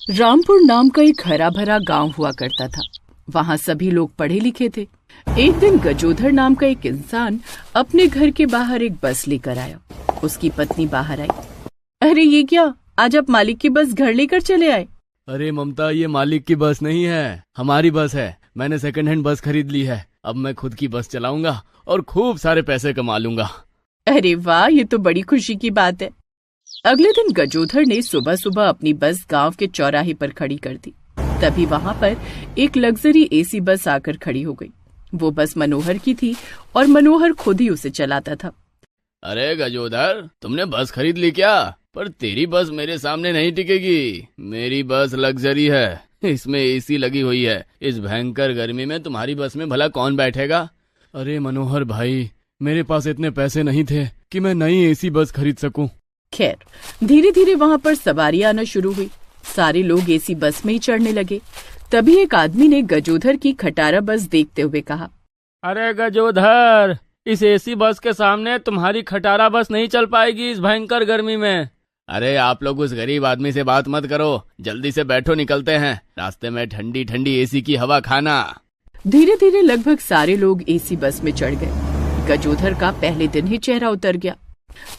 रामपुर नाम का एक हरा भरा गांव हुआ करता था। वहाँ सभी लोग पढ़े लिखे थे। एक दिन गजोधर नाम का एक इंसान अपने घर के बाहर एक बस लेकर आया। उसकी पत्नी बाहर आई। अरे ये क्या, आज आप मालिक की बस घर लेकर चले आए? अरे ममता, ये मालिक की बस नहीं है, हमारी बस है। मैंने सेकंड हैंड बस खरीद ली है। अब मैं खुद की बस चलाऊंगा और खूब सारे पैसे कमा लूंगा। अरे वाह, ये तो बड़ी खुशी की बात है। अगले दिन गजोधर ने सुबह सुबह अपनी बस गांव के चौराहे पर खड़ी कर दी। तभी वहां पर एक लग्जरी एसी बस आकर खड़ी हो गई। वो बस मनोहर की थी और मनोहर खुद ही उसे चलाता था। अरे गजोधर, तुमने बस खरीद ली क्या? पर तेरी बस मेरे सामने नहीं टिकेगी। मेरी बस लग्जरी है, इसमें एसी लगी हुई है। इस भयंकर गर्मी में तुम्हारी बस में भला कौन बैठेगा? अरे मनोहर भाई, मेरे पास इतने पैसे नहीं थे कि मैं नई एसी बस खरीद सकूं। खैर, धीरे धीरे वहां पर सवारी आना शुरू हुई। सारे लोग एसी बस में ही चढ़ने लगे। तभी एक आदमी ने गजोधर की खटारा बस देखते हुए कहा, अरे गजोधर, इस एसी बस के सामने तुम्हारी खटारा बस नहीं चल पाएगी इस भयंकर गर्मी में। अरे आप लोग उस गरीब आदमी से बात मत करो, जल्दी से बैठो, निकलते हैं। रास्ते में ठंडी ठंडी एसी की हवा खाना। धीरे धीरे लगभग सारे लोग एसी बस में चढ़ गए। गजोधर का पहले दिन ही चेहरा उतर गया।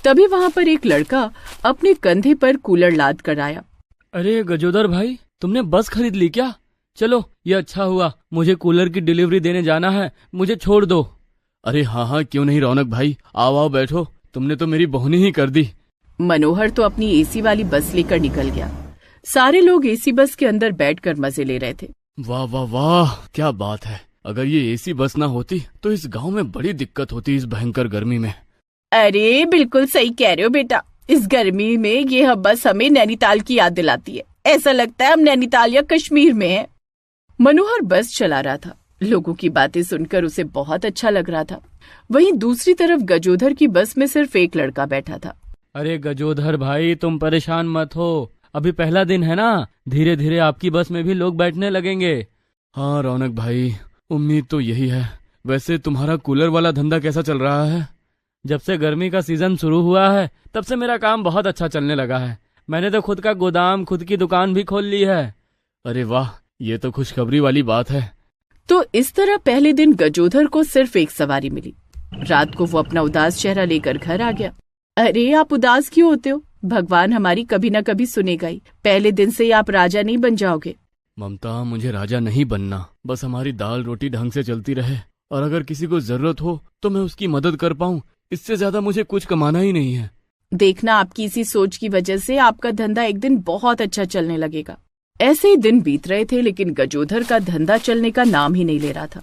तभी वहां पर एक लड़का अपने कंधे पर कूलर लाद कर आया। अरे गजोधर भाई, तुमने बस खरीद ली क्या? चलो, ये अच्छा हुआ, मुझे कूलर की डिलीवरी देने जाना है, मुझे छोड़ दो। अरे हाँ, क्यों नहीं रौनक भाई, आओ आओ बैठो, तुमने तो मेरी बहुनी ही कर दी। मनोहर तो अपनी एसी वाली बस लेकर निकल गया। सारे लोग एसी बस के अंदर बैठकर मजे ले रहे थे। वाह वाह वाह, क्या बात है। अगर ये एसी बस ना होती तो इस गांव में बड़ी दिक्कत होती इस भयंकर गर्मी में। अरे बिल्कुल सही कह रहे हो बेटा, इस गर्मी में ये बस हमें नैनीताल की याद दिलाती है। ऐसा लगता है हम नैनीताल या कश्मीर में हैं। मनोहर बस चला रहा था। लोगों की बातें सुनकर उसे बहुत अच्छा लग रहा था। वहीं दूसरी तरफ गजोधर की बस में सिर्फ एक लड़का बैठा था। अरे गजोधर भाई, तुम परेशान मत हो, अभी पहला दिन है ना, धीरे धीरे आपकी बस में भी लोग बैठने लगेंगे। हाँ रौनक भाई, उम्मीद तो यही है। वैसे तुम्हारा कूलर वाला धंधा कैसा चल रहा है? जब से गर्मी का सीजन शुरू हुआ है तब से मेरा काम बहुत अच्छा चलने लगा है। मैंने तो खुद का गोदाम, खुद की दुकान भी खोल ली है। अरे वाह, ये तो खुशखबरी वाली बात है। तो इस तरह पहले दिन गजोधर को सिर्फ एक सवारी मिली। रात को वो अपना उदास चेहरा लेकर घर आ गया। अरे आप उदास क्यों होते हो? भगवान हमारी कभी न कभी सुनेगा ही। पहले दिन से ही आप राजा नहीं बन जाओगे। ममता, मुझे राजा नहीं बनना, बस हमारी दाल रोटी ढंग से चलती रहे और अगर किसी को जरूरत हो तो मैं उसकी मदद कर पाऊं। इससे ज्यादा मुझे कुछ कमाना ही नहीं है। देखना, आपकी इसी सोच की वजह से आपका धंधा एक दिन बहुत अच्छा चलने लगेगा। ऐसे ही दिन बीत रहे थे, लेकिन गजोधर का धंधा चलने का नाम ही नहीं ले रहा था।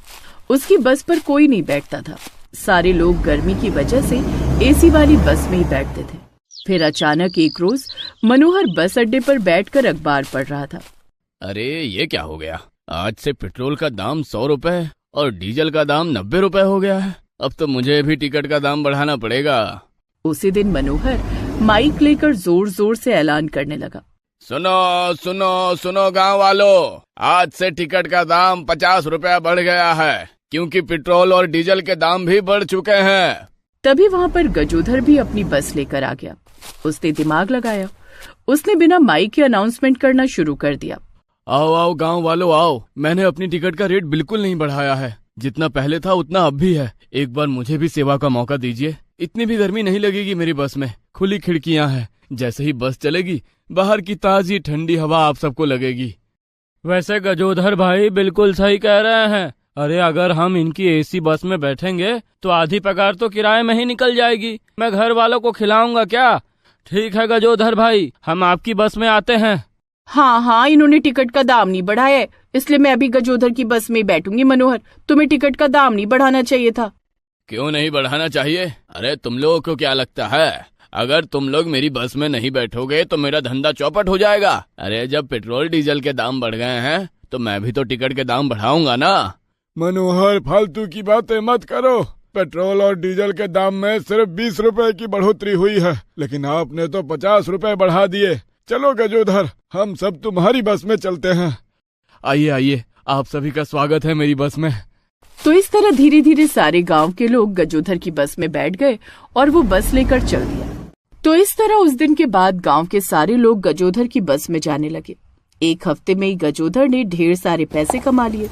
उसकी बस पर कोई नहीं बैठता था। सारे लोग गर्मी की वजह से एसी वाली बस में ही बैठते थे। फिर अचानक एक रोज मनोहर बस अड्डे पर बैठकर अखबार पढ़ रहा था। अरे ये क्या हो गया, आज से पेट्रोल का दाम 100 रुपए और डीजल का दाम 90 रुपए हो गया है। अब तो मुझे भी टिकट का दाम बढ़ाना पड़ेगा। उसी दिन मनोहर माइक लेकर जोर जोर से ऐलान करने लगा, सुनो सुनो सुनो गांव वालों, आज से टिकट का दाम 50 रुपया बढ़ गया है, क्योंकि पेट्रोल और डीजल के दाम भी बढ़ चुके हैं। तभी वहाँ पर गजोधर भी अपनी बस लेकर आ गया। उसने दिमाग लगाया। उसने बिना माइक के अनाउंसमेंट करना शुरू कर दिया। आओ आओ गांव वालों आओ, मैंने अपनी टिकट का रेट बिल्कुल नहीं बढ़ाया है। जितना पहले था उतना अब भी है। एक बार मुझे भी सेवा का मौका दीजिए। इतनी भी गर्मी नहीं लगेगी मेरी बस में, खुली खिड़कियां हैं। जैसे ही बस चलेगी बाहर की ताजी ठंडी हवा आप सबको लगेगी। वैसे गजोधर भाई बिल्कुल सही कह रहे हैं। अरे अगर हम इनकी एसी बस में बैठेंगे तो आधी पगार तो किराए में ही निकल जाएगी। मैं घर वालों को खिलाऊंगा क्या? ठीक है गजोधर भाई, हम आपकी बस में आते हैं। हाँ, इन्होंने टिकट का दाम नहीं बढ़ाया है, इसलिए मैं अभी गजोधर की बस में बैठूंगी। मनोहर, तुम्हें टिकट का दाम नहीं बढ़ाना चाहिए था। क्यों नहीं बढ़ाना चाहिए? अरे तुम लोगों को क्या लगता है, अगर तुम लोग मेरी बस में नहीं बैठोगे तो मेरा धंधा चौपट हो जाएगा? अरे जब पेट्रोल डीजल के दाम बढ़ गए हैं तो मैं भी तो टिकट के दाम बढ़ाऊंगा ना। मनोहर, फालतू की बातें मत करो। पेट्रोल और डीजल के दाम में सिर्फ 20 रुपए की बढ़ोतरी हुई है, लेकिन आपने तो 50 रुपए बढ़ा दिए। चलो गजोधर, हम सब तुम्हारी बस में चलते हैं। आइए आइए, आप सभी का स्वागत है मेरी बस में। तो इस तरह धीरे धीरे सारे गांव के लोग गजोधर की बस में बैठ गए और वो बस लेकर चल दिया। तो इस तरह उस दिन के बाद गांव के सारे लोग गजोधर की बस में जाने लगे। 1 हफ्ते में ही गजोधर ने ढेर सारे पैसे कमा लिए।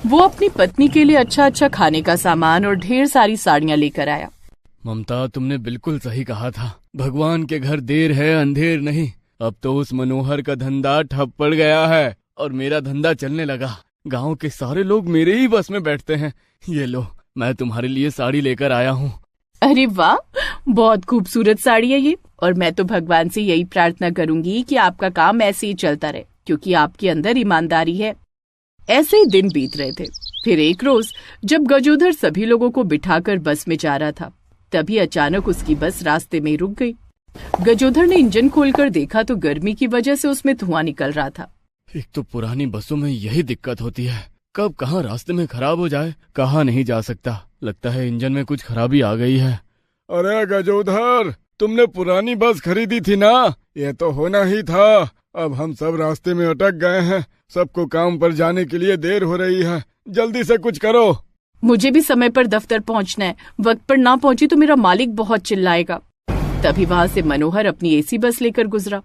वो अपनी पत्नी के लिए अच्छा अच्छा खाने का सामान और ढेर सारी साड़ियाँ लेकर आया। ममता, तुमने बिल्कुल सही कहा था। भगवान के घर देर है अंधेर नहीं। अब तो उस मनोहर का धंधा ठप पड़ गया है और मेरा धंधा चलने लगा। गांव के सारे लोग मेरे ही बस में बैठते हैं। ये लो, मैं तुम्हारे लिए साड़ी लेकर आया हूँ। अरे वाह, बहुत खूबसूरत साड़ी है ये। और मैं तो भगवान से यही प्रार्थना करूंगी कि आपका काम ऐसे ही चलता रहे, क्योंकि आपके अंदर ईमानदारी है। ऐसे ही दिन बीत रहे थे। फिर एक रोज जब गजोधर सभी लोगों को बिठाकर बस में जा रहा था, तभी अचानक उसकी बस रास्ते में रुक गई। गजोधर ने इंजन खोलकर देखा तो गर्मी की वजह से उसमें धुआं निकल रहा था। एक तो पुरानी बसों में यही दिक्कत होती है, कब कहाँ रास्ते में खराब हो जाए कहाँ नहीं जा सकता। लगता है इंजन में कुछ खराबी आ गई है। अरे गजोधर, तुमने पुरानी बस खरीदी थी ना? ये तो होना ही था। अब हम सब रास्ते में अटक गए हैं। सबको काम पर जाने के लिए देर हो रही है। जल्दी से कुछ करो। मुझे भी समय पर दफ्तर पहुंचना है। वक्त पर ना पहुंची तो मेरा मालिक बहुत चिल्लाएगा। तभी वहाँ से मनोहर अपनी एसी बस लेकर गुजरा।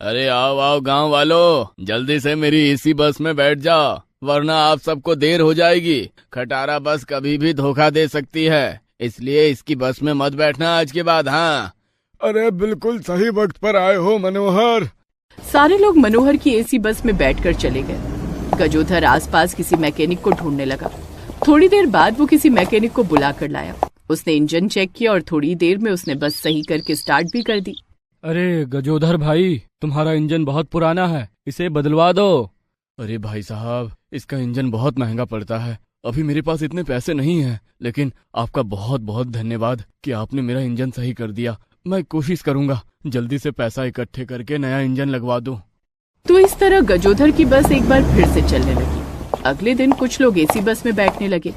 अरे आओ आओ गांव वालों, जल्दी से मेरी एसी बस में बैठ जाओ, वरना आप सबको देर हो जाएगी। खटारा बस कभी भी धोखा दे सकती है, इसलिए इसकी बस में मत बैठना आज के बाद। हाँ, अरे बिल्कुल सही वक्त पर आए हो मनोहर। सारे लोग मनोहर की एसी बस में बैठकर चले गए। गजोधर आसपास किसी मैकेनिक को ढूंढने लगा। थोड़ी देर बाद वो किसी मैकेनिक को बुला कर लाया। उसने इंजन चेक किया और थोड़ी देर में उसने बस सही करके स्टार्ट भी कर दी। अरे गजोधर भाई, तुम्हारा इंजन बहुत पुराना है, इसे बदलवा दो। अरे भाई साहब, इसका इंजन बहुत महंगा पड़ता है। अभी मेरे पास इतने पैसे नहीं हैं, लेकिन आपका बहुत बहुत धन्यवाद कि आपने मेरा इंजन सही कर दिया। मैं कोशिश करूंगा जल्दी से पैसा इकट्ठे करके नया इंजन लगवा दूं। तो इस तरह गजोधर की बस एक बार फिर से चलने लगी। अगले दिन कुछ लोग एसी बस में बैठने लगे।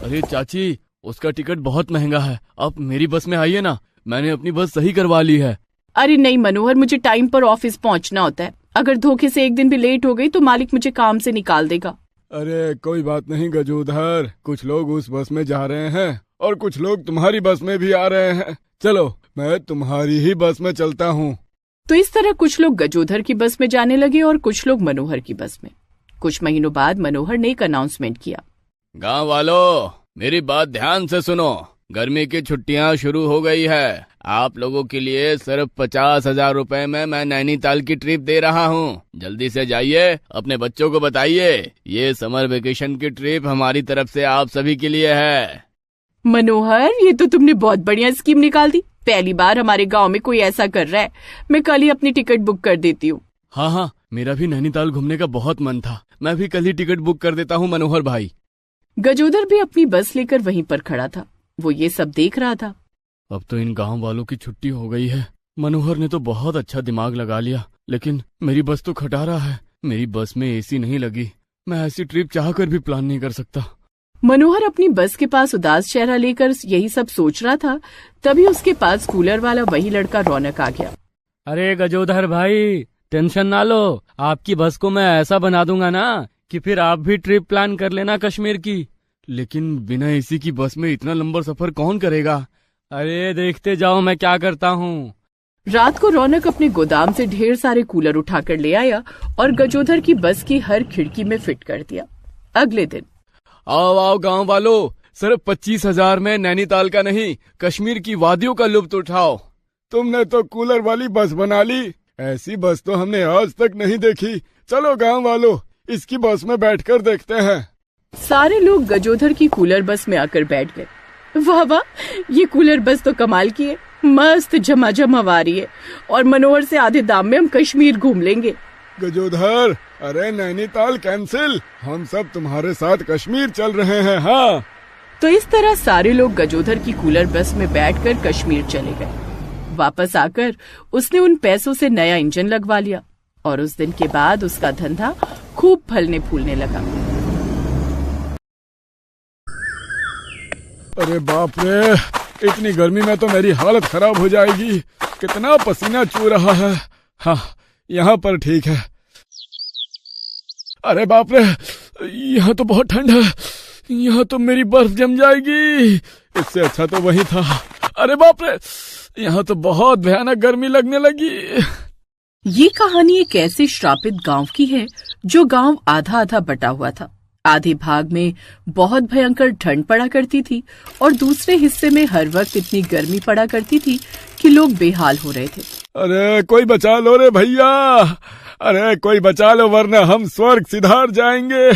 अरे चाची, उसका टिकट बहुत महंगा है, आप मेरी बस में आइए ना, मैंने अपनी बस सही करवा ली है। अरे नहीं मनोहर, मुझे टाइम पर ऑफिस पहुंचना होता है। अगर धोखे से एक दिन भी लेट हो गई तो मालिक मुझे काम से निकाल देगा। अरे कोई बात नहीं गजोधर, कुछ लोग उस बस में जा रहे हैं और कुछ लोग तुम्हारी बस में भी आ रहे हैं। चलो, मैं तुम्हारी ही बस में चलता हूँ। तो इस तरह कुछ लोग गजोधर की बस में जाने लगे और कुछ लोग मनोहर की बस में। कुछ महीनों बाद मनोहर ने एक अनाउंसमेंट किया। गांव वालों, मेरी बात ध्यान से सुनो। गर्मी की छुट्टियां शुरू हो गई है। आप लोगों के लिए सिर्फ 50,000 रुपए में मैं नैनीताल की ट्रिप दे रहा हूँ। जल्दी से जाइए, अपने बच्चों को बताइए, ये समर वेकेशन की ट्रिप हमारी तरफ से आप सभी के लिए है। मनोहर, ये तो तुमने बहुत बढ़िया स्कीम निकाल दी। पहली बार हमारे गांव में कोई ऐसा कर रहा है। मैं कल ही अपनी टिकट बुक कर देती हूँ। हाँ हाँ, मेरा भी नैनीताल घूमने का बहुत मन था। मैं भी कल ही टिकट बुक कर देता हूँ मनोहर भाई। गजोधर भी अपनी बस लेकर वहीं पर खड़ा था। वो ये सब देख रहा था। अब तो इन गांव वालों की छुट्टी हो गई है। मनोहर ने तो बहुत अच्छा दिमाग लगा लिया, लेकिन मेरी बस तो खटारा है। मेरी बस में एसी नहीं लगी। मैं ऐसी ट्रिप चाहकर भी प्लान नहीं कर सकता। मनोहर अपनी बस के पास उदास चेहरा लेकर यही सब सोच रहा था। तभी उसके पास कूलर वाला वही लड़का रौनक आ गया। अरे गजोधर भाई, टेंशन ना लो, आपकी बस को मैं ऐसा बना दूंगा ना कि फिर आप भी ट्रिप प्लान कर लेना कश्मीर की। लेकिन बिना एसी की बस में इतना लंबा सफर कौन करेगा? अरे देखते जाओ मैं क्या करता हूँ। रात को रौनक अपने गोदाम से ढेर सारे कूलर उठाकर ले आया और गजोधर की बस की हर खिड़की में फिट कर दिया। अगले दिन, आओ आओ गांव वालों, सिर्फ 25,000 में नैनीताल का नहीं, कश्मीर की वादियों का लुत्फ उठाओ। तुमने तो कूलर वाली बस बना ली। ऐसी बस तो हमने आज तक नहीं देखी। चलो गांव वालों, इसकी बस में बैठकर देखते हैं। सारे लोग गजोधर की कूलर बस में आकर बैठ गए। वाह वाह, ये कूलर बस तो कमाल की है। मस्त झमाझम हवा रही है और मनोहर से आधे दाम में हम कश्मीर घूम लेंगे। गजोधर, अरे नैनीताल कैंसिल, हम सब तुम्हारे साथ कश्मीर चल रहे हैं। हाँ, तो इस तरह सारे लोग गजोधर की कूलर बस में बैठकर कश्मीर चले गए। वापस आकर उसने उन पैसों से नया इंजन लगवा लिया और उस दिन के बाद उसका धंधा खूब फलने फूलने लगा। अरे बाप रे, इतनी गर्मी में तो मेरी हालत खराब हो जाएगी। कितना पसीना चू रहा है। हाँ, यहाँ पर ठीक है। अरे बाप रे, यहाँ तो बहुत ठंड है। यहाँ तो मेरी बर्फ जम जाएगी। इससे अच्छा तो वही था। अरे बाप रे, यहाँ तो बहुत भयानक गर्मी लगने लगी। ये कहानी एक ऐसे श्रापित गांव की है जो गांव आधा आधा बटा हुआ था। आधे भाग में बहुत भयंकर ठंड पड़ा करती थी और दूसरे हिस्से में हर वक्त इतनी गर्मी पड़ा करती थी कि लोग बेहाल हो रहे थे। अरे कोई बचा लो रे भैया, अरे कोई बचा लो वरना हम स्वर्ग सिधार जाएंगे।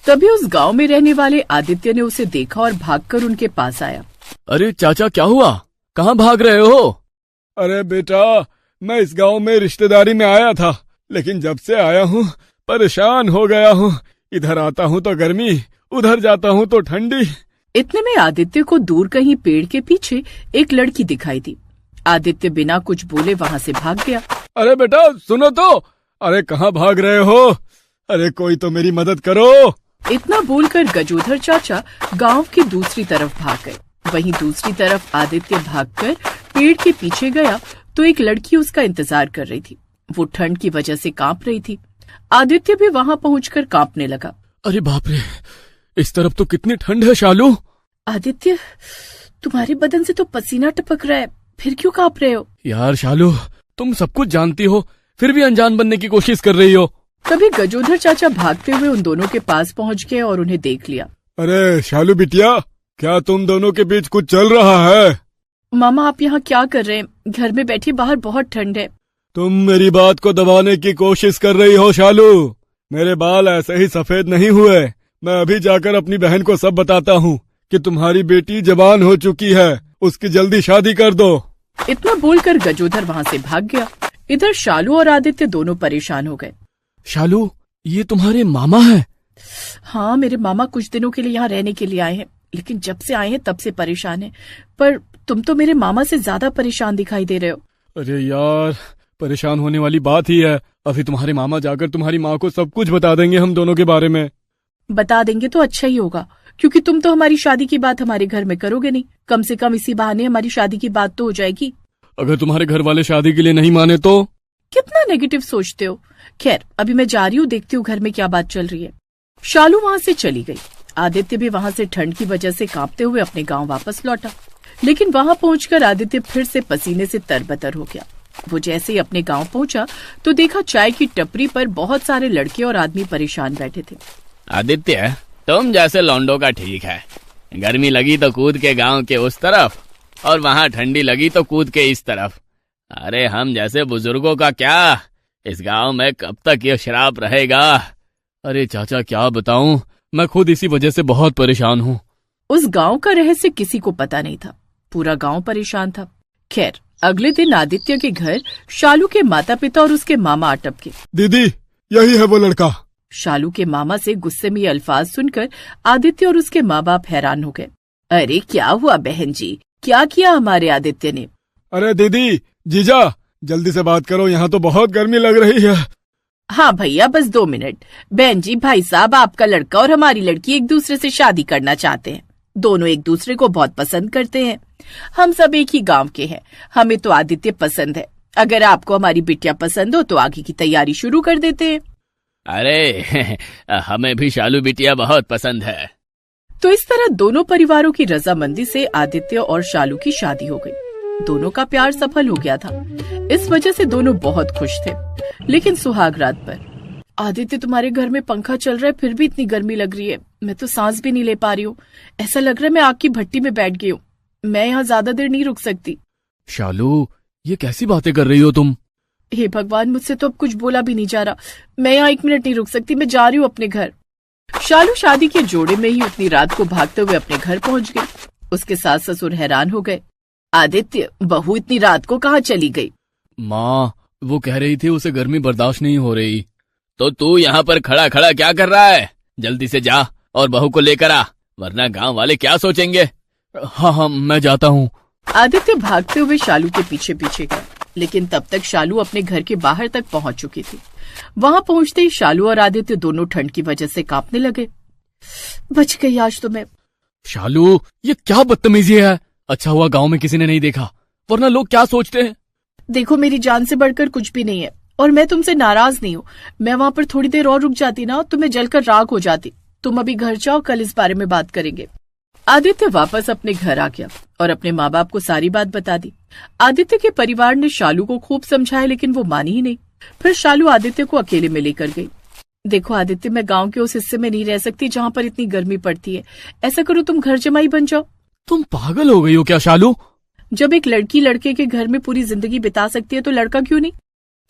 तभी उस गांव में रहने वाले आदित्य ने उसे देखा और भागकर उनके पास आया। अरे चाचा क्या हुआ, कहाँ भाग रहे हो? अरे बेटा, मैं इस गांव में रिश्तेदारी में आया था, लेकिन जब से आया हूँ परेशान हो गया हूँ। इधर आता हूँ तो गर्मी, उधर जाता हूँ तो ठंडी। इतने में आदित्य को दूर कहीं पेड़ के पीछे एक लड़की दिखाई दी। आदित्य बिना कुछ बोले वहाँ से भाग गया। अरे बेटा सुनो तो, अरे कहाँ भाग रहे हो? अरे कोई तो मेरी मदद करो। इतना बोलकर गजोधर चाचा गांव की दूसरी तरफ भाग गए। वहीं दूसरी तरफ आदित्य भागकर पेड़ के पीछे गया तो एक लड़की उसका इंतजार कर रही थी। वो ठंड की वजह से कांप रही थी। आदित्य भी वहां पहुंचकर कांपने लगा। अरे बाप रे, इस तरफ तो कितनी ठंड है शालू। आदित्य, तुम्हारे बदन से तो पसीना टपक रहा है, फिर क्यों कांप रहे हो? यार शालू, तुम सब कुछ जानती हो फिर भी अनजान बनने की कोशिश कर रही हो। तभी गजोधर चाचा भागते हुए उन दोनों के पास पहुंच गए और उन्हें देख लिया। अरे शालू बिटिया, क्या तुम दोनों के बीच कुछ चल रहा है? मामा आप यहाँ क्या कर रहे हैं? घर में बैठिए, बाहर बहुत ठंड है। तुम मेरी बात को दबाने की कोशिश कर रही हो शालू। मेरे बाल ऐसे ही सफेद नहीं हुए। मैं अभी जाकर अपनी बहन को सब बताता हूँ कि तुम्हारी बेटी जवान हो चुकी है, उसकी जल्दी शादी कर दो। इतना बोलकर गजोधर वहाँ से भाग गया। इधर शालू और आदित्य दोनों परेशान हो गए। शालू, ये तुम्हारे मामा हैं? हाँ, मेरे मामा कुछ दिनों के लिए यहाँ रहने के लिए आए हैं, लेकिन जब से आए हैं तब से परेशान हैं। पर तुम तो मेरे मामा से ज्यादा परेशान दिखाई दे रहे हो। अरे यार, परेशान होने वाली बात ही है। अभी तुम्हारे मामा जाकर तुम्हारी माँ को सब कुछ बता देंगे हम दोनों के बारे में। बता देंगे तो अच्छा ही होगा, क्योंकि तुम तो हमारी शादी की बात हमारे घर में करोगे नहीं। कम से कम इसी बहाने हमारी शादी की बात तो हो जाएगी। अगर तुम्हारे घर वाले शादी के लिए नहीं माने तो? कितना नेगेटिव सोचते हो। खैर, अभी मैं जा रही हूँ, देखती हूँ घर में क्या बात चल रही है। शालू वहाँ से चली गई। आदित्य भी वहाँ से ठंड की वजह से कांपते हुए अपने गाँव वापस लौटा, लेकिन वहाँ पहुंचकर आदित्य फिर से पसीने से तरबतर हो गया। वो जैसे ही अपने गांव पहुंचा तो देखा चाय की टपरी पर बहुत सारे लड़के और आदमी परेशान बैठे थे। आदित्य, तुम जैसे लौंडों का ठीक है। गर्मी लगी तो कूद के गांव के उस तरफ, और वहां ठंडी लगी तो कूद के इस तरफ। अरे हम जैसे बुजुर्गों का क्या, इस गांव में कब तक ये श्राप रहेगा? अरे चाचा क्या बताऊं, मैं खुद इसी वजह से बहुत परेशान हूँ। उस गांव का रहस्य किसी को पता नहीं था। पूरा गांव परेशान था। खैर, अगले दिन आदित्य के घर शालू के माता पिता और उसके मामा आ टपके। दीदी, यही है वो लड़का। शालू के मामा से गुस्से में ये अल्फाज सुनकर आदित्य और उसके माँ बाप हैरान हो गए। अरे क्या हुआ बहन जी, क्या किया हमारे आदित्य ने? अरे दीदी, जीजा, जल्दी से बात करो, यहाँ तो बहुत गर्मी लग रही है। हाँ भैया, बस 2 मिनट। बहन जी, भाई साहब, आपका लड़का और हमारी लड़की एक दूसरे से शादी करना चाहते हैं। दोनों एक दूसरे को बहुत पसंद करते हैं। हम सब एक ही गांव के हैं। हमें तो आदित्य पसंद है। अगर आपको हमारी बिटिया पसंद हो तो आगे की तैयारी शुरू कर देते हैं। अरे हमें भी शालू बिटिया बहुत पसंद है। तो इस तरह दोनों परिवारों की रजामंदी से आदित्य और शालू की शादी हो गई। दोनों का प्यार सफल हो गया था। इस वजह से दोनों बहुत खुश थे। लेकिन सुहाग रात पर, आदित्य तुम्हारे घर में पंखा चल रहा है फिर भी इतनी गर्मी लग रही है। मैं तो सांस भी नहीं ले पा रही हूँ। ऐसा लग रहा है मैं आग की भट्टी में बैठ गई हूँ। मैं यहाँ ज्यादा देर नहीं रुक सकती। शालू, ये कैसी बातें कर रही हो तुम? हे भगवान, मुझसे तो अब कुछ बोला भी नहीं जा रहा। मैं यहाँ 1 मिनट नहीं रुक सकती। मैं जा रही हूँ अपने घर। शालू शादी के जोड़े में ही उतनी रात को भागते हुए अपने घर पहुँच गई। उसके सास ससुर हैरान हो गए। आदित्य, बहू इतनी रात को कहाँ चली गई? माँ, वो कह रही थी उसे गर्मी बर्दाश्त नहीं हो रही। तो तू यहाँ पर खड़ा खड़ा क्या कर रहा है? जल्दी से जा और बहू को लेकर आ, वरना गांव वाले क्या सोचेंगे। हाँ, मैं जाता हूँ। आदित्य भागते हुए शालू के पीछे पीछे गया, लेकिन तब तक शालू अपने घर के बाहर तक पहुंच चुकी थी। वहां पहुंचते ही शालू और आदित्य दोनों ठंड की वजह से कांपने लगे। बच गई आज तो मैं। शालू, ये क्या बदतमीजी है? अच्छा हुआ गांव में किसी ने नहीं देखा, वरना लोग क्या सोचते हैं। देखो, मेरी जान से बढ़कर कुछ भी नहीं है और मैं तुमसे नाराज नहीं हूँ। मैं वहाँ पर थोड़ी देर और रुक जाती ना तो मैं जलकर राख हो जाती। तुम अभी घर जाओ, कल इस बारे में बात करेंगे। आदित्य वापस अपने घर आ गया और अपने माँ बाप को सारी बात बता दी। आदित्य के परिवार ने शालू को खूब समझाया, लेकिन वो मानी ही नहीं। फिर शालू आदित्य को अकेले में लेकर गई। देखो आदित्य, मैं गांव के उस हिस्से में नहीं रह सकती जहां पर इतनी गर्मी पड़ती है। ऐसा करो, तुम घर जमाई बन जाओ। तुम पागल हो गई हो क्या शालू? जब एक लड़की लड़के के घर में पूरी जिंदगी बिता सकती है तो लड़का क्यों नहीं।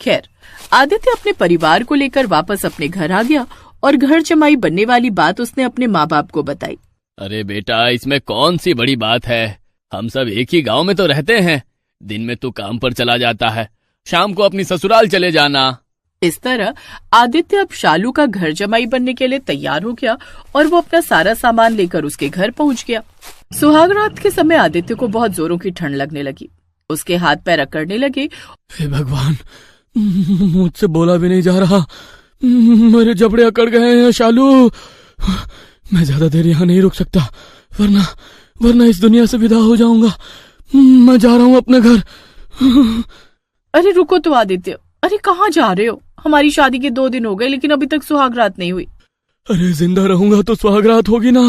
खैर, आदित्य अपने परिवार को लेकर वापस अपने घर आ गया और घर जमाई बनने वाली बात उसने अपने माँ बाप को बताई। अरे बेटा, इसमें कौन सी बड़ी बात है, हम सब एक ही गांव में तो रहते हैं। दिन में तू काम पर चला जाता है, शाम को अपनी ससुराल चले जाना। इस तरह आदित्य अब शालू का घर जमाई बनने के लिए तैयार हो गया और वो अपना सारा सामान लेकर उसके घर पहुंच गया। सुहाग रात के समय आदित्य को बहुत जोरों की ठंड लगने लगी। उसके हाथ पैर अकड़ने लगे। हे भगवान, मुझसे बोला भी नहीं जा रहा, मेरे जबड़े अकड़ गए हैं शालू। मैं ज्यादा देर यहाँ नहीं रुक सकता, वरना इस दुनिया से विदा हो जाऊंगा। मैं जा रहा हूँ अपने घर। अरे रुको तो आदित्य, अरे कहाँ जा रहे हो? हमारी शादी के 2 दिन हो गए लेकिन अभी तक सुहाग रात नहीं हुई। अरे जिंदा रहूंगा तो सुहाग रात होगी ना।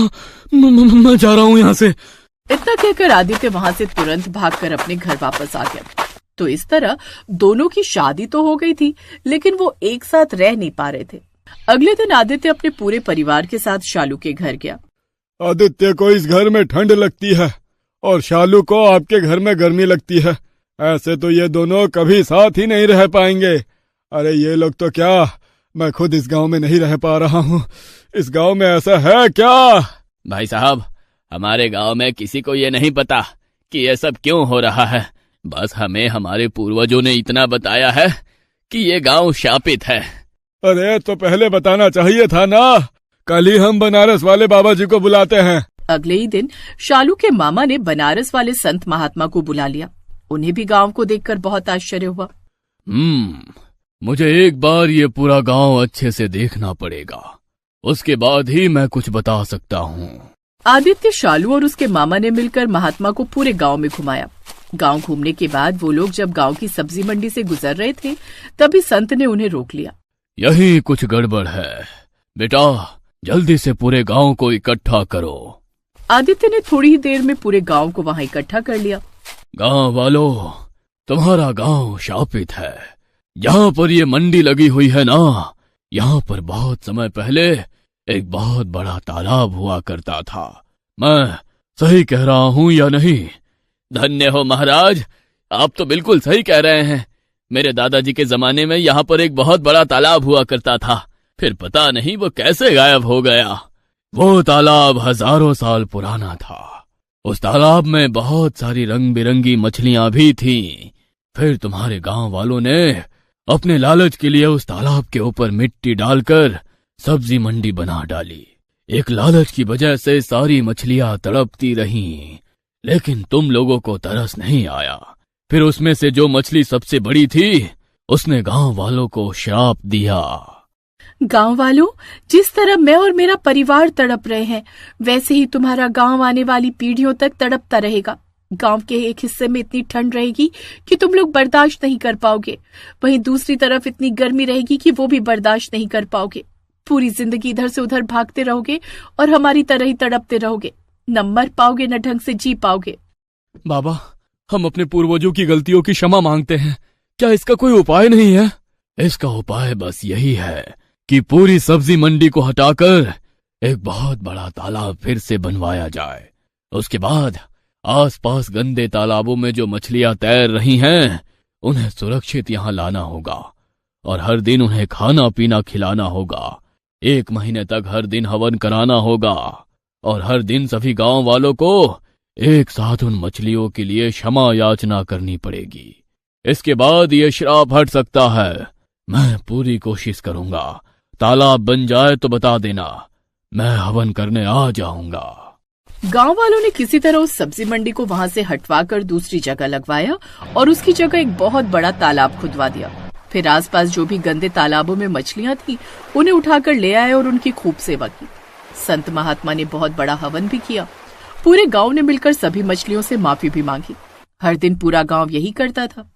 मैं जा रहा हूँ यहाँ से। इतना कहकर आदित्य वहां से तुरंत भागकर अपने घर वापस आ गया। तो इस तरह दोनों की शादी तो हो गई थी लेकिन वो एक साथ रह नहीं पा रहे थे। अगले दिन आदित्य अपने पूरे परिवार के साथ शालू के घर गया। आदित्य को इस घर में ठंड लगती है और शालू को आपके घर में गर्मी लगती है। ऐसे तो ये दोनों कभी साथ ही नहीं रह पाएंगे। अरे ये लोग तो क्या, मैं खुद इस गांव में नहीं रह पा रहा हूँ। इस गांव में ऐसा है क्या? भाई साहब, हमारे गांव में किसी को ये नहीं पता कि ये सब क्यों हो रहा है। बस हमें हमारे पूर्वजों ने इतना बताया है कि ये गांव शापित है। अरे तो पहले बताना चाहिए था ना। कल ही हम बनारस वाले बाबा जी को बुलाते हैं। अगले ही दिन शालू के मामा ने बनारस वाले संत महात्मा को बुला लिया। उन्हें भी गांव को देखकर बहुत आश्चर्य हुआ। मुझे एक बार ये पूरा गांव अच्छे से देखना पड़ेगा, उसके बाद ही मैं कुछ बता सकता हूँ। आदित्य, शालू और उसके मामा ने मिलकर महात्मा को पूरे गांव में घुमाया। गांव घूमने के बाद वो लोग जब गांव की सब्जी मंडी से गुजर रहे थे तभी संत ने उन्हें रोक लिया। यही कुछ गड़बड़ है बेटा, जल्दी से पूरे गांव को इकट्ठा करो। आदित्य ने थोड़ी ही देर में पूरे गांव को वहां इकट्ठा कर लिया। गांव वालों, तुम्हारा गांव शापित है। यहाँ पर ये मंडी लगी हुई है ना, यहाँ पर बहुत समय पहले एक बहुत बड़ा तालाब हुआ करता था। मैं सही कह रहा हूँ या नहीं? धन्य हो महाराज, आप तो बिल्कुल सही कह रहे हैं। मेरे दादाजी के जमाने में यहाँ पर एक बहुत बड़ा तालाब हुआ करता था, फिर पता नहीं वो कैसे गायब हो गया। वो तालाब हजारों साल पुराना था। उस तालाब में बहुत सारी रंग बिरंगी मछलियां भी थीं। फिर तुम्हारे गांव वालों ने अपने लालच के लिए उस तालाब के ऊपर मिट्टी डालकर सब्जी मंडी बना डाली। एक लालच की वजह से सारी मछलियां तड़पती रहीं, लेकिन तुम लोगों को तरस नहीं आया। फिर उसमें से जो मछली सबसे बड़ी थी उसने गांव वालों को श्राप दिया। गांव वालों, जिस तरह मैं और मेरा परिवार तड़प रहे हैं वैसे ही तुम्हारा गांव आने वाली पीढ़ियों तक तड़पता रहेगा। गांव के एक हिस्से में इतनी ठंड रहेगी कि तुम लोग बर्दाश्त नहीं कर पाओगे, वहीं दूसरी तरफ इतनी गर्मी रहेगी कि वो भी बर्दाश्त नहीं कर पाओगे। पूरी जिंदगी इधर से उधर भागते रहोगे और हमारी तरह ही तड़पते रहोगे। न मर पाओगे न ढंग से जी पाओगे। बाबा, हम अपने पूर्वजों की गलतियों की क्षमा मांगते हैं। क्या इसका कोई उपाय नहीं है? इसका उपाय बस यही है कि पूरी सब्जी मंडी को हटाकर एक बहुत बड़ा तालाब फिर से बनवाया जाए। उसके बाद आसपास गंदे तालाबों में जो मछलियां तैर रही हैं उन्हें सुरक्षित यहाँ लाना होगा और हर दिन उन्हें खाना पीना खिलाना होगा। 1 महीने तक हर दिन हवन कराना होगा और हर दिन सभी गांव वालों को एक साथ उन मछलियों के लिए क्षमा याचना करनी पड़ेगी। इसके बाद ये श्राप हट सकता है। मैं पूरी कोशिश करूंगा। तालाब बन जाए तो बता देना, मैं हवन करने आ जाऊंगा। गांव वालों ने किसी तरह उस सब्जी मंडी को वहां से हटवाकर दूसरी जगह लगवाया और उसकी जगह एक बहुत बड़ा तालाब खुदवा दिया। फिर आसपास जो भी गंदे तालाबों में मछलियां थी उन्हें उठाकर ले आए और उनकी खूब सेवा की। संत महात्मा ने बहुत बड़ा हवन भी किया। पूरे गांव ने मिलकर सभी मछलियों से माफी भी मांगी। हर दिन पूरा गांव यही करता था।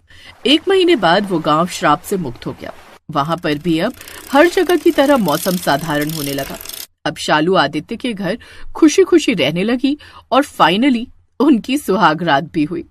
1 महीने बाद वो गांव श्राप से मुक्त हो गया। वहां पर भी अब हर जगह की तरह मौसम साधारण होने लगा। अब शालू आदित्य के घर खुशी खुशी रहने लगी और फाइनली उनकी सुहाग रात भी हुई।